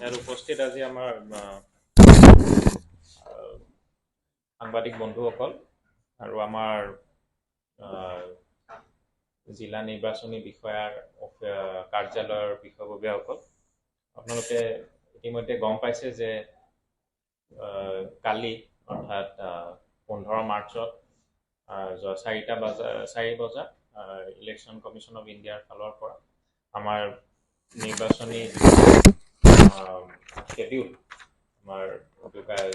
ইয়াৰ উপস্থিত আজি আমাৰ সাংবাদিক বন্ধুসকল আৰু আমাৰ জিলা নিৰ্বাচনী বিষয়াৰ কাৰ্যালয়ৰ বিষয়ববীয়াসকল, আপোনালোকে ইতিমধ্যে গম পাইছে যে কালি অৰ্থাৎ 15 মাৰ্চত 4 বজাত ইলেকশ্যন কমিশ্যন অফ ইণ্ডিয়াৰ ফালৰ পৰা আমাৰ নিৰ্বাচনী শেডিউল আমাৰ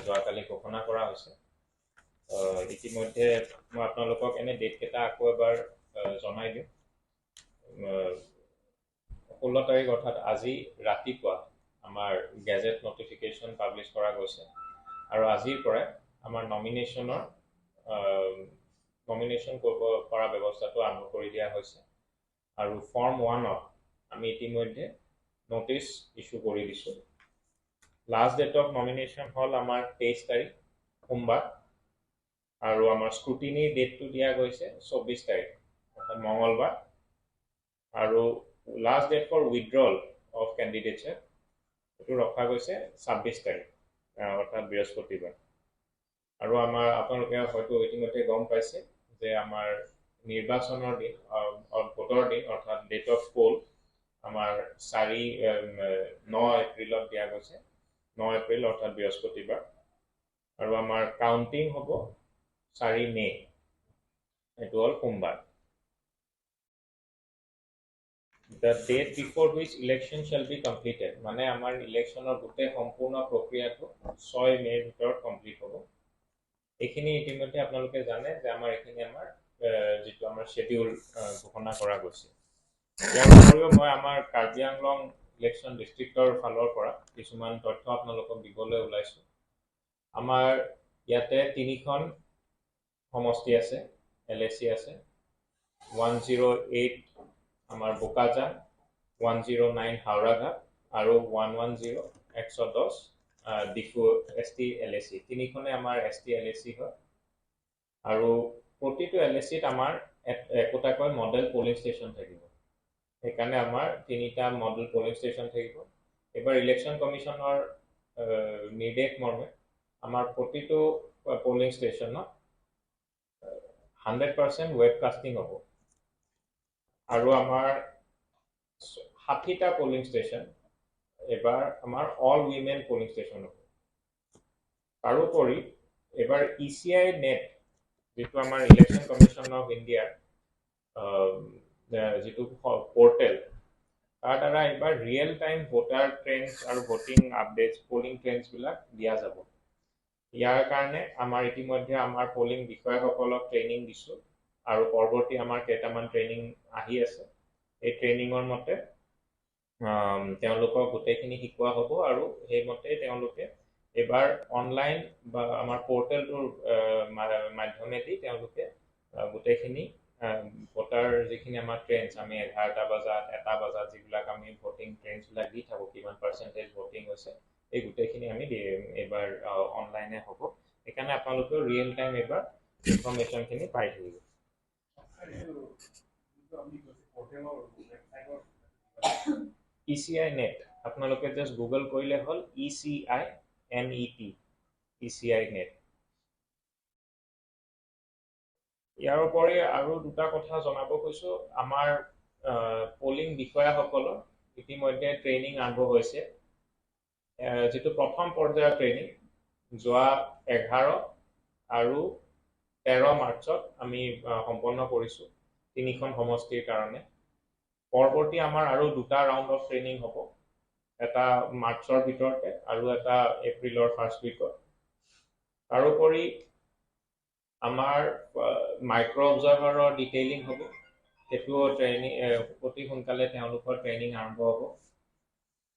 যোৱাকালি ঘোষণা কৰা হৈছে। ইতিমধ্যে মই আপোনালোকক এনে ডেট কেইটা আকৌ এবাৰ জনাই দিওঁ। 16 তাৰিখ অৰ্থাৎ আজি ৰাতিপুৱা আমাৰ গেজেট নটিফিকেশ্যন পাব্লিছ কৰা গৈছে আৰু আজিৰ পৰাই আমাৰ নমিনেশ্যন কৰিব পৰা ব্যৱস্থাটো আৰম্ভ কৰি দিয়া হৈছে আৰু ফৰ্ম 1ত আমি ইতিমধ্যে নটিচ ইছ্যু কৰি দিছোঁ। লাষ্ট ডেট অফ নমিনেশ্যন হ'ল আমাৰ 23 তাৰিখ সোমবাৰ আৰু আমাৰ স্ক্ৰুটিনিৰ ডেটটো দিয়া গৈছে 24 তাৰিখ অৰ্থাৎ মঙলবাৰ আৰু last date for withdrawal of কেণ্ডিডেটছে এইটো ৰখা গৈছে 26 তাৰিখ অৰ্থাৎ বৃহস্পতিবাৰ। আৰু আমাৰ আপোনালোকে হয়তো ইতিমধ্যে গম পাইছে যে আমাৰ নিৰ্বাচনৰ দিন ভোটৰ দিন অৰ্থাৎ ডেট অফ পোল আমাৰ 9 এপ্ৰিলত দিয়া গৈছে, 9 এপ্ৰিল অৰ্থাৎ বৃহস্পতিবাৰ আৰু আমাৰ কাউণ্টিং হ'ব 4 মে, এইটো হ'ল সোমবাৰ। The date before which election shall be completed, মানে আমাৰ ইলেকশ্যনৰ গোটেই সম্পূৰ্ণ প্ৰক্ৰিয়াটো 6 মে'ৰ ভিতৰত কমপ্লিট হ'ব। এইখিনি ইতিমধ্যে আপোনালোকে জানে যে এইখিনি আমাৰ যিটো আমাৰ শেডিউল ঘোষণা কৰা গৈছে। ইয়াৰ উপৰিও মই আমাৰ কাৰ্বি আংলং ইলেকশ্যন ডিষ্ট্ৰিক্টৰ ফালৰ পৰা কিছুমান তথ্য আপোনালোকক দিবলৈ ওলাইছোঁ। আমাৰ ইয়াতে 3খন সমষ্টি আছে, LAC আছে, 108 আমাৰ বোকাজান, 109 হাওৰাঘাট আৰু 110 110 ডিফু ST LAC। 3খনে আমাৰ ST LAC হয় আৰু প্ৰতিটো LACত আমাৰ একোটাকৈ মডেল পলিং ষ্টেচন থাকিব। সেইকাৰণে আমাৰ 3টা মডেল পলিং ষ্টেচন থাকিব। এবাৰ ইলেকশ্যন কমিশ্যনৰ নিৰ্দেশ মৰ্মে আমাৰ প্ৰতিটো পলিং ষ্টেচনত 100% ৱেবকাষ্টিং হ'ব আৰু আমাৰ 60টা পলিং ষ্টেচন এবাৰ আমাৰ অল উইমেন পলিং ষ্টেচন হ'ব। তাৰোপৰি এবাৰ ECI নেট যিটো আমাৰ ইলেকশ্যন কমিশ্যন অফ ইণ্ডিয়াৰ যিটো পৰ্টেল, তাৰ দ্বাৰা এবাৰ ৰিয়েল টাইম ভোটাৰ ট্ৰেণ্ডছ আৰু ভোটিং আপডেটছ পলিং ট্ৰেণ্ডছবিলাক দিয়া যাব। ইয়াৰ কাৰণে আমাৰ ইতিমধ্যে আমাৰ পলিং বিষয়াসকলক ট্ৰেইনিং দিছোঁ আৰু পৰৱৰ্তী আমাৰ কেইটামান ট্ৰেইনিং আহি আছে। এই ট্ৰেইনিঙৰ মতে তেওঁলোকক গোটেইখিনি শিকোৱা হ'ব আৰু সেইমতে তেওঁলোকে এবাৰ অনলাইন বা আমাৰ পৰ্টেলটোৰ মাধ্যমেদি তেওঁলোকে গোটেইখিনি ভোটাৰ যিখিনি আমাৰ ট্ৰেণ্ডছ আমি 11টা বজাত 1টা বজাত যিবিলাক আমি ভোটিং ট্ৰেণ্ডছবিলাক দি থাকোঁ, কিমান পাৰ্চেণ্টেজ ভোটিং হৈছে, এই গোটেইখিনি আমি এবাৰ অনলাইনে হ'ব। সেইকাৰণে আপোনালোকেও ৰিয়েল টাইম এবাৰ ইনফৰ্মেশ্যনখিনি পাই থাকিব। ECI নেট আপোনালোকে জাষ্ট গুগল কৰিলে হ'ল ECI NET, ECI নেট। ইয়াৰ উপৰি আৰু দুটা কথা জনাব কৈছোঁ। আমাৰ পলিং বিষয়াসকলৰ ইতিমধ্যে ট্ৰেইনিং আৰম্ভ হৈছে। যিটো প্ৰথম পৰ্যায়ৰ ট্ৰেইনিং যোৱা 11 আৰু 13 মাৰ্চত আমি সম্পন্ন কৰিছোঁ 3খন সমষ্টিৰ কাৰণে। পৰৱৰ্তী আমাৰ আৰু 2টা ৰাউণ্ড অফ ট্ৰেইনিং হ'ব, এটা মাৰ্চৰ ভিতৰতে আৰু এটা এপ্ৰিলৰ ফাৰ্ষ্ট উইকত। তাৰোপৰি আমাৰ মাইক্ৰ' অবজাৰ্ভাৰৰ ডিটেইলিং হ'ব, সেইটোও ট্ৰেইনিং অতি সোনকালে তেওঁলোকৰ ট্ৰেইনিং আৰম্ভ হ'ব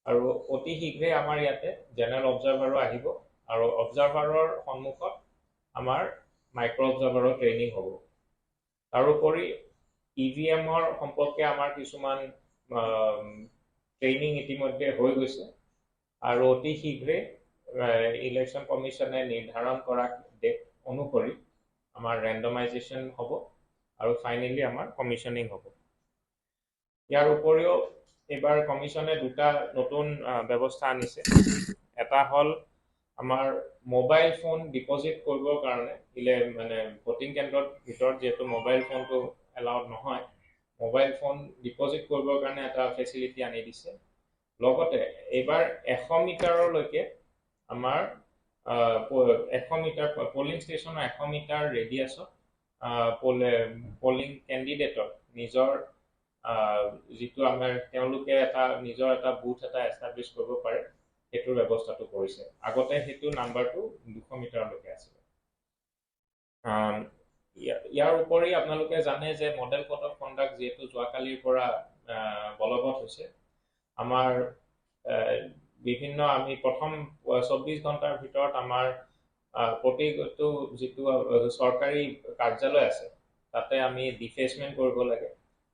আৰু অতি শীঘ্ৰে আমাৰ ইয়াতে জেনেৰেল অবজাৰ্ভাৰো আহিব আৰু অবজাৰ্ভাৰৰ সন্মুখত আমাৰ মাইক্ৰ' অবজাৰ্ভাৰৰ ট্ৰেইনিং হ'ব। তাৰোপৰি EVMৰ সম্পৰ্কে আমাৰ কিছুমান ট্ৰেইনিং ইতিমধ্যে হৈ গৈছে আৰু অতি শীঘ্ৰে ইলেকশ্যন কমিশ্যনে নিৰ্ধাৰণ কৰা ডেট অনুসৰি আমাৰ ৰেণ্ডমাইজেশ্যন হ'ব আৰু ফাইনেলি আমাৰ কমিশ্যনিং হ'ব। ইয়াৰ উপৰিও এবাৰ কমিশনে দুটা নতুন ব্যৱস্থা আনিছে এটা হল আমাৰ মোবাইল ফোন ডিপজিট কৰিবৰ কাৰণে মানে ভোটিং কেন্দ্ৰৰ ভিতৰত যেহেতু মোবাইল ফোনটো এলাউড নহয় মোবাইল ফোন ডিপজিট কৰিবৰ কাৰণে এটা ফেচিলিটি আনি দিছে লগতে এবাৰ 100 মিটাৰলৈকে আমাৰ 100 মিটাৰ পলিং ষ্টেচনৰ 100 মিটাৰ ৰেডিয়াছত পলিং কেণ্ডিডেটৰ নিজৰ যিটো আমাৰ তেওঁলোকে এটা নিজৰ এটা বুথ এটা এষ্টাব্লিছ কৰিব পাৰে সেইটোৰ ব্যৱস্থাটো কৰিছে আগতে সেইটো নাম্বাৰটো 200 মিটাৰলৈকে আছিল ইয়াৰ উপৰি আপোনালোকে জানে যে মডেল কোড অফ কণ্ডাক্ট যিহেতু যোৱাকালিৰ পৰা বলবৎ হৈছে আমাৰ বিভিন্ন আমি প্ৰথম 24 ঘণ্টাৰ ভিতৰত আমাৰ প্ৰতিটো যিটো চৰকাৰী কাৰ্যালয় আছে তাতে আমি ডিফেচমেন্ট কৰিব লাগে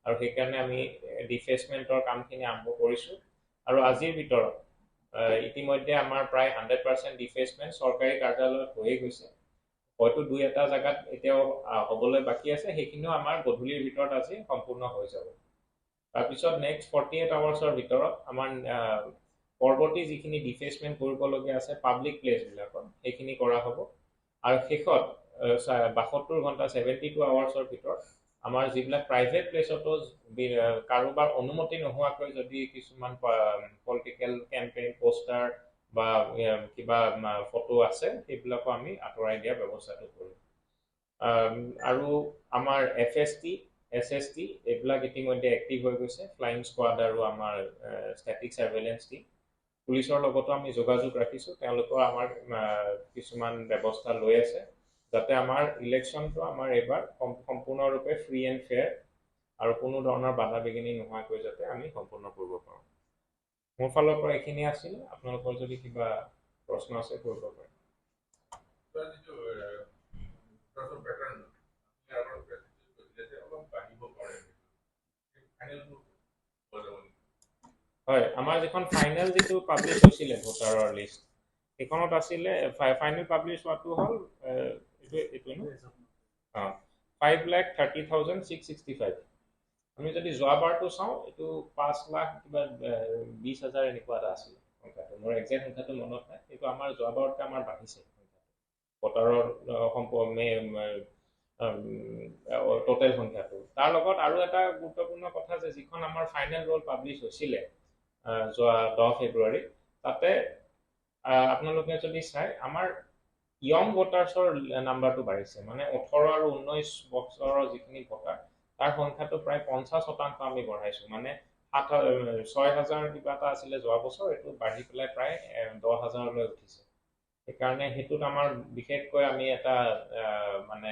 আৰু সেইকাৰণে আমি ডিফেচমেন্টৰ কামখিনি আৰম্ভ কৰিছোঁ আৰু আজিৰ ভিতৰত ইতিমধ্যে আমাৰ প্ৰায় 100% ডিফেচমেন্ট চৰকাৰী কাৰ্যালয়ত হৈয়ে গৈছে হয়তো দুই এটা জায়গাত এতিয়াও হ'বলৈ বাকী আছে সেইখিনিও আমাৰ গধূলিৰ ভিতৰত আজি সম্পূৰ্ণ হৈ যাব তাৰপিছত নেক্সট 48 আৱাৰ্ছৰ ভিতৰত আমাৰ পৰৱৰ্তী যিখিনি ডিফেচমেন্ট কৰিবলগীয়া আছে পাব্লিক প্লেচবিলাকত সেইখিনি কৰা হ'ব আৰু শেষত 72 ঘণ্টা 72 আৱাৰ্ছৰ ভিতৰত আমাৰ যিবিলাক প্ৰাইভেট প্লেচতো কাৰোবাৰ অনুমতি নোহোৱাকৈ যদি কিছুমান পলিটিকেল কেম্পেইন পোষ্টাৰ বা কিবা ফটো আছে সেইবিলাকো আমি আঁতৰাই দিয়াৰ ব্যৱস্থাটো কৰিম আৰু আমাৰ FST SST এইবিলাক ইতিমধ্যে এক্টিভ হৈ গৈছে ফ্লাইং স্কোৱাড আৰু আমাৰ ষ্টেটিক সাৰ্ভেইলেন্স টিম পুলিচৰ লগতো আমি যোগাযোগ ৰাখিছোঁ তেওঁলোকৰ আমাৰ কিছুমান ব্যৱস্থা লৈ আছে যাতে আমাৰ ইলেকশ্যনটো আমাৰ এইবাৰ সম্পূৰ্ণৰূপে ফ্ৰী এণ্ড ফেয়াৰ আৰু কোনো ধৰণৰ বাধা বিঘিনি নোহোৱাকৈ যাতে আমি সম্পূৰ্ণ কৰিব পাৰোঁ মোৰ ফালৰ পৰা এইখিনি আছিল আপোনালোকৰ যদি কিবা প্ৰশ্ন আছে কৰিব পাৰে হয় আমাৰ যিখন ফাইনেল যিটো পাব্লিছ হৈছিলে ভোটাৰৰ লিষ্ট সেইখনত আছিলে ফাইনেল পাব্লিছ হোৱাটো হ'ল এইটো 5,30,665 আমি যদি যোৱাবাৰটো চাওঁ এইটো 5,00,000 কিবা 20,000 এনেকুৱা এটা আছিলে সংখ্যাটো মোৰ একজেক্ট সংখ্যাটো মনত নাই কিন্তু আমাৰ যোৱাবাৰতকৈ আমাৰ বাঢ়িছে ভোটাৰৰ টোটেল সংখ্যাটো তাৰ লগত আৰু এটা গুৰুত্বপূৰ্ণ কথা যে যিখন আমাৰ ফাইনেল ৰোল পাব্লিছ হৈছিলে যোৱা 10 ফেব্ৰুৱাৰী তাতে আপোনালোকে যদি চাই আমাৰ ইয়ং ভোটাৰ্ছৰ নাম্বাৰটো বাঢ়িছে মানে 18 আৰু 19 বছৰৰ যিখিনি ভোটাৰ তাৰ সংখ্যাটো প্ৰায় 50% আমি বঢ়াইছোঁ মানে 6,000 কিবা এটা আছিলে যোৱা বছৰ এইটো বাঢ়ি পেলাই প্ৰায় 10,000লৈ উঠিছে সেইকাৰণে সেইটোত আমাৰ বিশেষকৈ আমি এটা মানে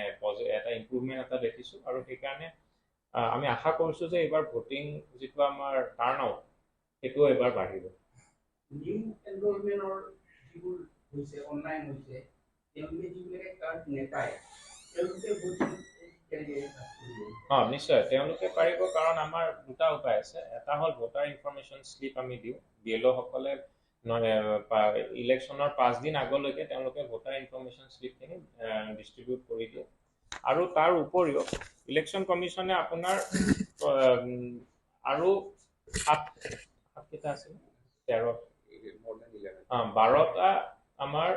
এটা ইম্প্ৰুভমেণ্ট এটা দেখিছোঁ আৰু সেইকাৰণে আমি আশা কৰিছোঁ যে এইবাৰ ভোটিং যিটো আমাৰ টাৰ্ণ আউট সেইটো এবাৰ বাঢ়িব নিউ এনৰোলমেণ্টৰ যিবোৰ হৈছে অনলাইন হৈছে তেওঁলোকে যিবিলাকে কাৰ্ড নেপায় তেওঁলোকে নিশ্চয় তেওঁলোকে পাৰিব কাৰণ আমাৰ দুটা উপায় আছে এটা হ'ল ভোটাৰ ইনফৰমেশ্যন শ্লিপ আমি দিওঁ BLO সকলে ইলেকশ্যনৰ 5 দিন আগলৈকে তেওঁলোকে ভোটাৰ ইনফৰমেশ্যন শ্লিপখিনি ডিষ্ট্ৰিবিউট কৰি দিয়ে আৰু তাৰ উপৰিও ইলেকশ্যন কমিশ্যনে আপোনাৰ আৰু 7 আছে 12টা আমাৰ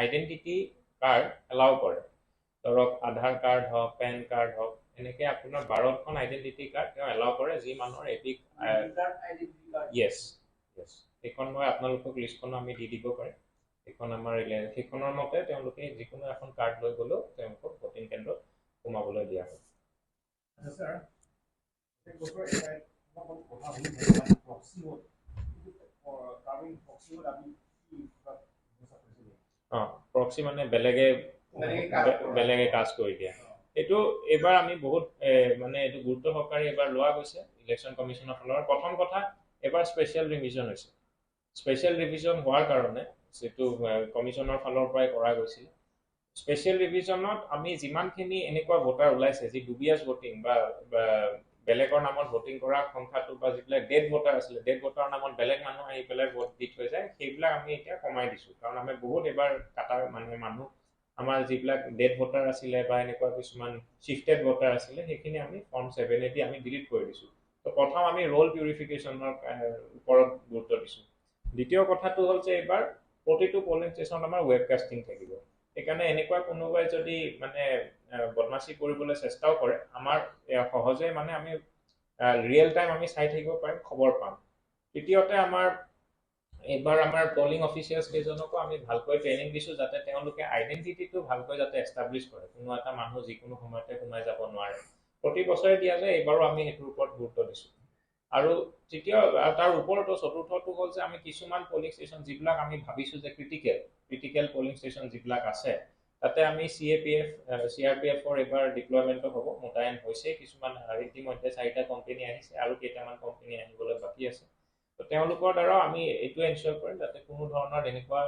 আইডেণ্টিটি কাৰ্ড এলাউ কৰে ধৰক আধাৰ কাৰ্ড হওক পেন কাৰ্ড হওক এনেকৈ আপোনাৰ 12খন আইডেণ্টিটি কাৰ্ড তেওঁ এলাউ কৰে যি মানুহৰ এপিক য়েছ সেইখন মই আপোনালোকক লিষ্টখন আমি দি দিব পাৰিম সেইখন আমাৰ সেইখনৰ মতে তেওঁলোকে যিকোনো এখন কাৰ্ড লৈ গ'লেও তেওঁলোকক ভোটিং কেন্দ্ৰত সোমাবলৈ দিয়া হয় প্ৰক্সি মানে বেলেগে কাজ কৰি দিয়া এইটো এবাৰ আমি বহুত মানে এইটো গুৰুত্ব সহকাৰে এবাৰ লোৱা গৈছে ইলেকশ্যন কমিশ্যনৰ ফালৰ প্ৰথম কথা এবাৰ স্পেচিয়েল ৰিভিজন হৈছে স্পেচিয়েল ৰিভিজন হোৱাৰ কাৰণে যিটো কমিশ্যনৰ ফালৰ পৰাই কৰা গৈছিল স্পেচিয়েল ৰিভিজনত আমি যিমানখিনি এনেকুৱা ভোটাৰ ওলাইছে যি ডুবিয়াছ ভোটিং বা বেলেগৰ নামত ভোটিং কৰা সংখ্যাটো বা যিবিলাক ডেড ভোটাৰ আছিলে ডেড ভোটাৰৰ নামত বেলেগ মানুহ আহি পেলাই ভোট দি থৈ যায় সেইবিলাক আমি এতিয়া কমাই দিছোঁ কাৰণ আমি বহুত এবাৰ কাটাৰ মানুহ আমাৰ যিবিলাক ডেড ভোটাৰ আছিলে বা এনেকুৱা কিছুমান শিফটেড ভোটাৰ আছিলে সেইখিনি আমি ফৰ্ম 7 দি আমি ডিলিট কৰি দিছোঁ তো প্ৰথম আমি ৰোল পিউৰিফিকেশ্যনৰ ওপৰত গুৰুত্ব দিছোঁ। দ্বিতীয় কথাটো হ'ল যে এইবাৰ প্ৰতিটো পলিং ষ্টেচনত আমাৰ ৱেবকাষ্টিং থাকিব। সেইকাৰণে এনেকুৱা কোনোবাই যদি মানে বদমাচি কৰিবলৈ চেষ্টাও কৰে, আমাৰ সহজে মানে আমি ৰিয়েল টাইম আমি চাই থাকিব পাৰিম, খবৰ পাম। তৃতীয়তে এইবাৰ আমাৰ পলিং অফিচিয়েলছ কেইজনকো আমি ভালকৈ ট্ৰেইনিং দিছোঁ, যাতে তেওঁলোকে আইডেণ্টিটিটো ভালকৈ যাতে এষ্টাব্লিছ কৰে, কোনো এটা মানুহ যিকোনো সময়তে সোমাই যাব নোৱাৰে। প্ৰতি বছৰে দিয়া যায়, এইবাৰো আমি সেইটোৰ ওপৰত গুৰুত্ব দিছোঁ। আৰু তাৰ ওপৰতো চতুৰ্থটো হ'ল যে আমি কিছুমান পলিং ষ্টেচন যিবিলাক আমি ভাবিছোঁ যে ক্ৰিটিকেল পলিং ষ্টেচন যিবিলাক আছে, তাতে আমি CRPF-ৰ এইবাৰ ডিপ্লয়মেণ্টো হ'ব, মোতায়েন হৈছে। কিছুমান ইতিমধ্যে 4টা কোম্পানী আহিছে আৰু কেইটামান কোম্পানী আহিবলৈ বাকী আছে। তো তেওঁলোকৰ দ্বাৰাও আমি এইটো এনচিয়ৰ কৰিম যাতে কোনো ধৰণৰ এনেকুৱা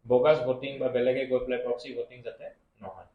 বগাছ ভোটিং বা বেলেগে গৈ পেলাই প্ৰক্সি ভোটিং যাতে নহয়।